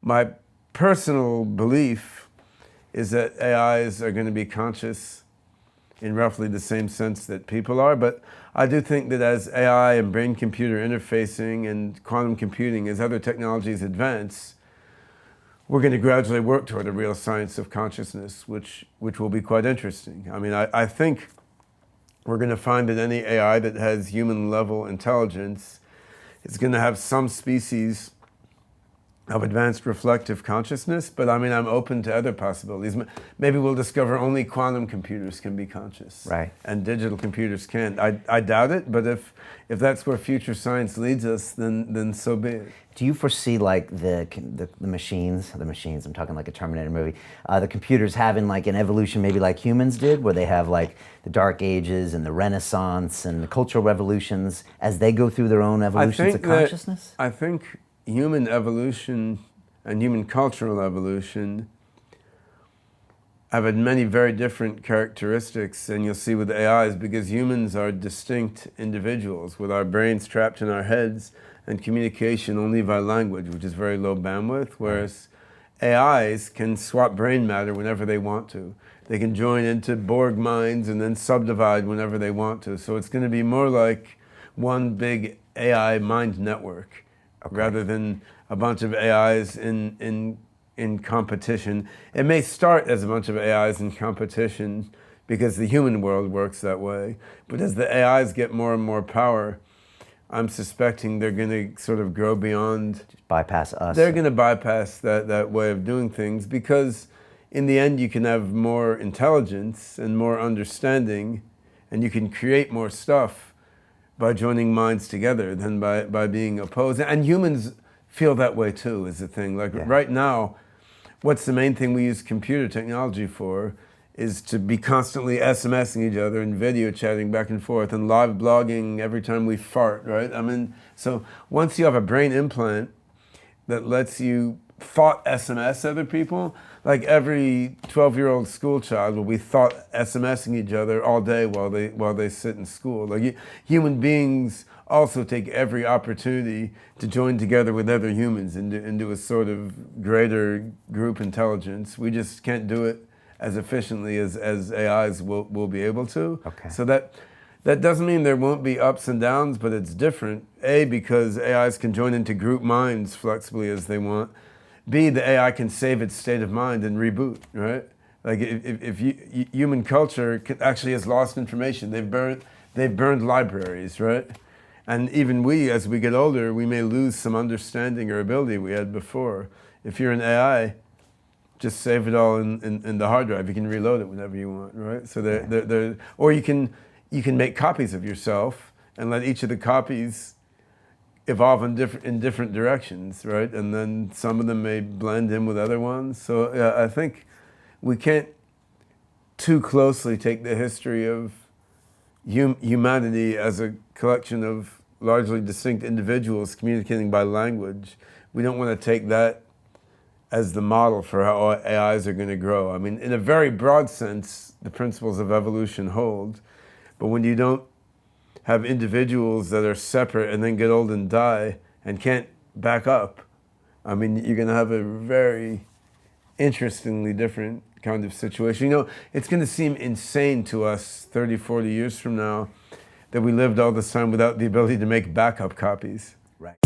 My personal belief is that AIs are going to be conscious in roughly the same sense that people are, but I do think that as AI and brain-computer interfacing and quantum computing, as other technologies advance, we're going to gradually work toward a real science of consciousness, which will be quite interesting. I mean, I think we're going to find that any AI that has human-level intelligence is going to have some species of advanced reflective consciousness, but I mean, I'm open to other possibilities. Maybe we'll discover only quantum computers can be conscious, right? And digital computers can't. I doubt it, but if that's where future science leads us, then so be it. Do you foresee like the machines, I'm talking like a Terminator movie, the computers having like an evolution maybe like humans did, where they have like the Dark Ages and the Renaissance and the cultural revolutions as they go through their own evolutions of consciousness? I think human evolution and human cultural evolution have had many very different characteristics, and you'll see with AIs, because humans are distinct individuals with our brains trapped in our heads and communication only by language, which is very low bandwidth, whereas AIs can swap brain matter whenever they want to. They can join into Borg minds and then subdivide whenever they want to. So it's going to be more like one big AI mind network, rather than a bunch of AIs in competition. It may start as a bunch of AIs in competition because the human world works that way. But as the AIs get more and more power, I'm suspecting they're going to sort of grow beyond... Just bypass us. They're going to bypass that way of doing things, because in the end you can have more intelligence and more understanding, and you can create more stuff by joining minds together than by being opposed. And humans feel that way too, is the thing. Like right now, what's the main thing we use computer technology for is to be constantly SMSing each other and video chatting back and forth and live blogging every time we fart, right? I mean, so once you have a brain implant that lets you thought SMS other people, like every 12-year-old school child will be thought SMSing each other all day while they sit in school. Like human beings also take every opportunity to join together with other humans into a sort of greater group intelligence. We just can't do it as efficiently as AIs will be able to. Okay. So that doesn't mean there won't be ups and downs, but it's different. A, because AIs can join into group minds flexibly as they want. B, the AI can save its state of mind and reboot, right? Like if human culture actually has lost information. They've burned libraries, right? And even we, as we get older, we may lose some understanding or ability we had before. If you're an AI, just save it all in the hard drive. You can reload it whenever you want, right? So or you can make copies of yourself and let each of the copies evolve in different directions, right? And then some of them may blend in with other ones. So I think we can't too closely take the history of humanity as a collection of largely distinct individuals communicating by language. We don't want to take that as the model for how AIs are going to grow. I mean, in a very broad sense, the principles of evolution hold, but when you don't have individuals that are separate and then get old and die and can't back up, I mean, you're going to have a very interestingly different kind of situation. You know, it's going to seem insane to us 30, 40 years from now that we lived all this time without the ability to make backup copies. Right.